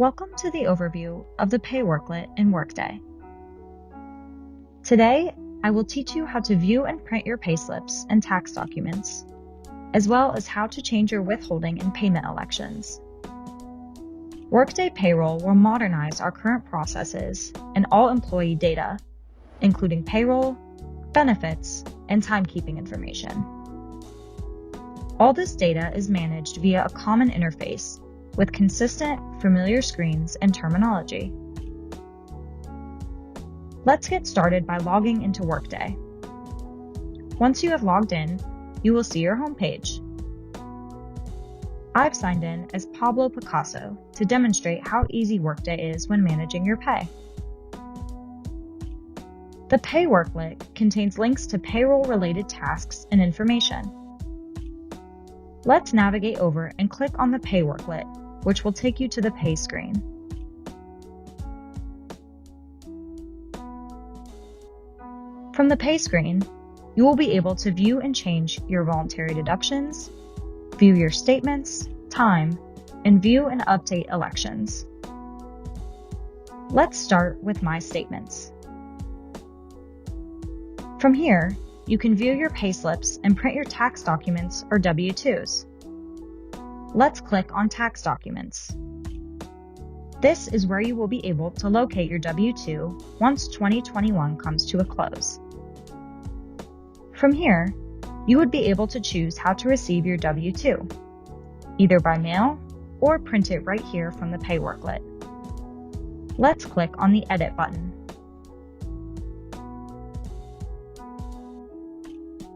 Welcome to the overview of the Pay Worklet in Workday. Today, I will teach you how to view and print your payslips and tax documents, as well as how to change your withholding and payment elections. Workday Payroll will modernize our current processes and all employee data, including payroll, benefits, and timekeeping information. All this data is managed via a common interface with consistent, familiar screens and terminology. Let's get started by logging into Workday. Once you have logged in, you will see your homepage. I've signed in as Pablo Picasso to demonstrate how easy Workday is when managing your pay. The Pay Worklet contains links to payroll-related tasks and information. Let's navigate over and click on the Pay Worklet, which will take you to the Pay screen. From the Pay screen, you will be able to view and change your voluntary deductions, view your statements, time, and view and update elections. Let's start with My Statements. From here, you can view your payslips and print your tax documents or W-2s. Let's click on Tax Documents. This is where you will be able to locate your W-2 once 2021 comes to a close. From here, you would be able to choose how to receive your W-2, either by mail or print it right here from the Pay Worklet. Let's click on the Edit button.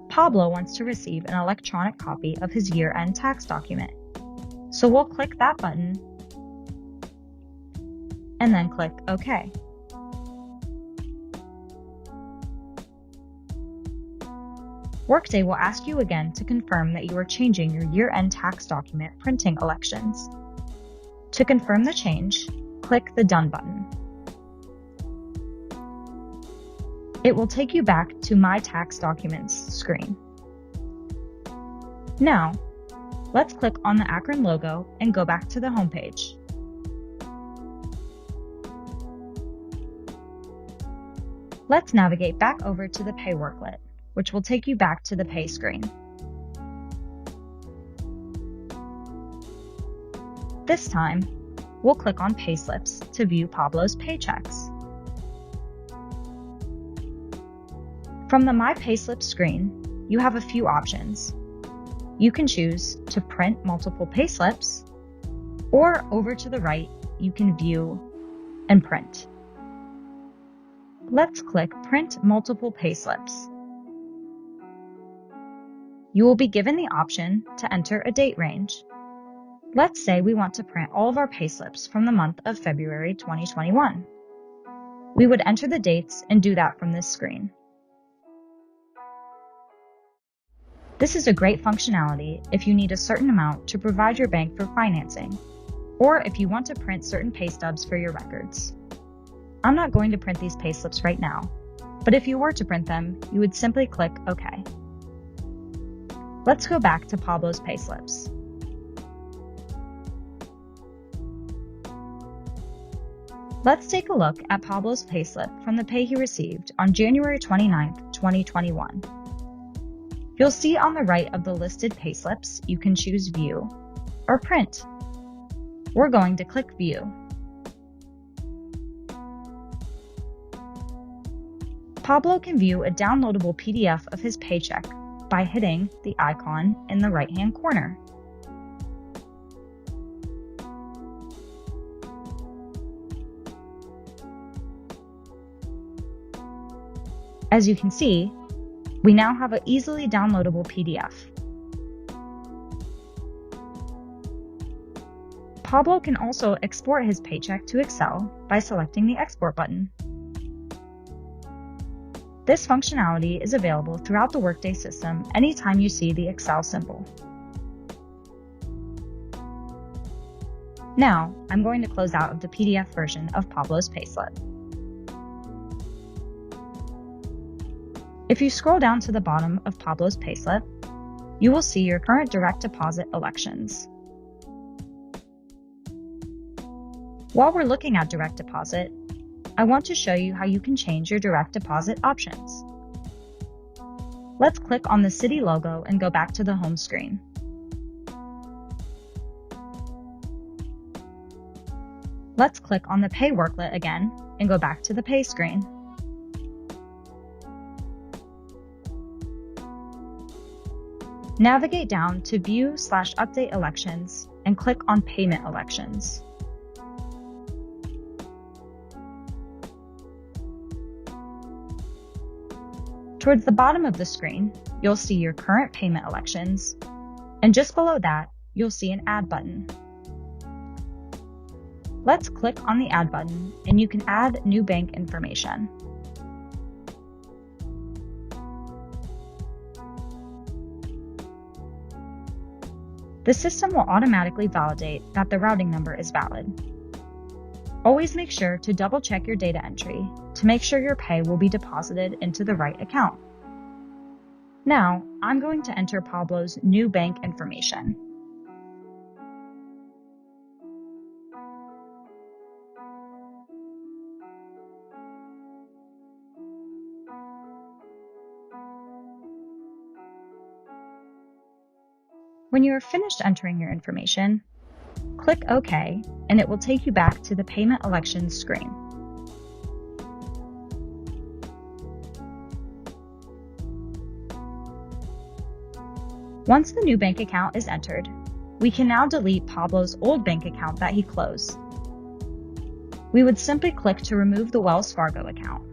Pablo wants to receive an electronic copy of his year-end tax document, so we'll click that button and then click OK. Workday will ask you again to confirm that you are changing your year-end tax document printing elections. To confirm the change, click the Done button. It will take you back to My Tax Documents screen. Now, let's click on the Akron logo and go back to the home page. Let's navigate back over to the Pay Worklet, which will take you back to the Pay screen. This time, we'll click on Payslips to view Pablo's paychecks. From the My Payslip screen, you have a few options. You can choose to print multiple payslips, or over to the right, you can view and print. Let's click Print Multiple Payslips. You will be given the option to enter a date range. Let's say we want to print all of our payslips from the month of February 2021. We would enter the dates and do that from this screen. This is a great functionality if you need a certain amount to provide your bank for financing, or if you want to print certain pay stubs for your records. I'm not going to print these payslips right now, but if you were to print them, you would simply click OK. Let's go back to Pablo's payslips. Let's take a look at Pablo's payslip from the pay he received on January 29, 2021. You'll see on the right of the listed payslips, you can choose View or Print. We're going to click View. Pablo can view a downloadable PDF of his paycheck by hitting the icon in the right-hand corner. As you can see, we now have an easily downloadable PDF. Pablo can also export his paycheck to Excel by selecting the Export button. This functionality is available throughout the Workday system anytime you see the Excel symbol. Now, I'm going to close out of the PDF version of Pablo's payslip. If you scroll down to the bottom of Pablo's payslip, you will see your current direct deposit elections. While we're looking at direct deposit, I want to show you how you can change your direct deposit options. Let's click on the city logo and go back to the home screen. Let's click on the Pay worklet again and go back to the Pay screen. Navigate down to View/Update Elections and click on Payment Elections. Towards the bottom of the screen, you'll see your current payment elections, and just below that, you'll see an Add button. Let's click on the Add button and you can add new bank information. The system will automatically validate that the routing number is valid. Always make sure to double-check your data entry to make sure your pay will be deposited into the right account. Now, I'm going to enter Pablo's new bank information. When you are finished entering your information, click OK, and it will take you back to the Payment Elections screen. Once the new bank account is entered, we can now delete Pablo's old bank account that he closed. We would simply click to remove the Wells Fargo account.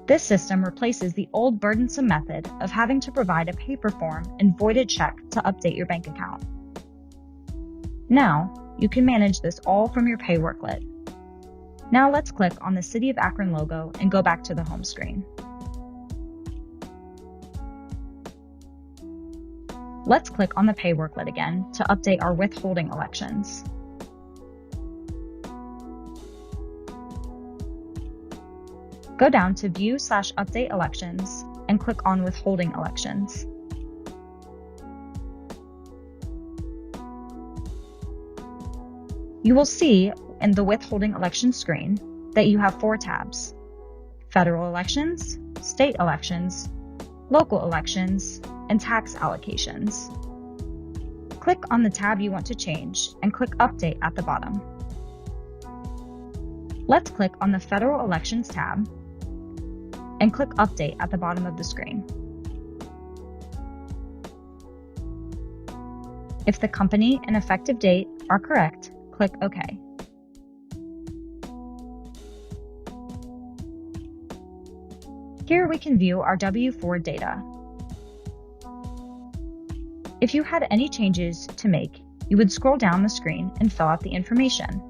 This system replaces the old burdensome method of having to provide a paper form and voided check to update your bank account. Now, you can manage this all from your Pay worklet. Now let's click on the City of Akron logo and go back to the home screen. Let's click on the Pay worklet again to update our withholding elections. Go down to View/Update Elections and click on Withholding Elections. You will see in the Withholding Elections screen that you have 4 tabs: Federal Elections, State Elections, Local Elections, and Tax Allocations. Click on the tab you want to change and click Update at the bottom. Let's click on the Federal Elections tab and click Update at the bottom of the screen. If the company and effective date are correct, click OK. Here we can view our W-4 data. If you had any changes to make, you would scroll down the screen and fill out the information.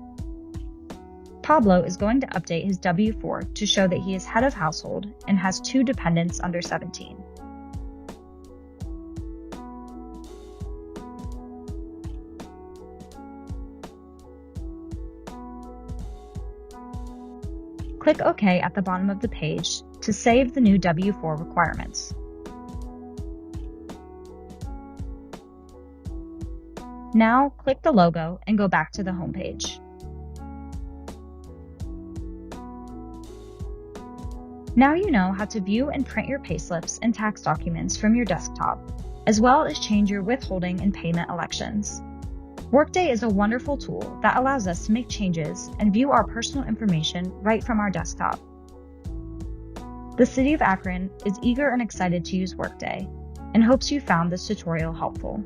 Pablo is going to update his W-4 to show that he is head of household and has 2 dependents under 17. Click OK at the bottom of the page to save the new W-4 requirements. Now click the logo and go back to the home page. Now you know how to view and print your payslips and tax documents from your desktop, as well as change your withholding and payment elections. Workday is a wonderful tool that allows us to make changes and view our personal information right from our desktop. The City of Akron is eager and excited to use Workday and hopes you found this tutorial helpful.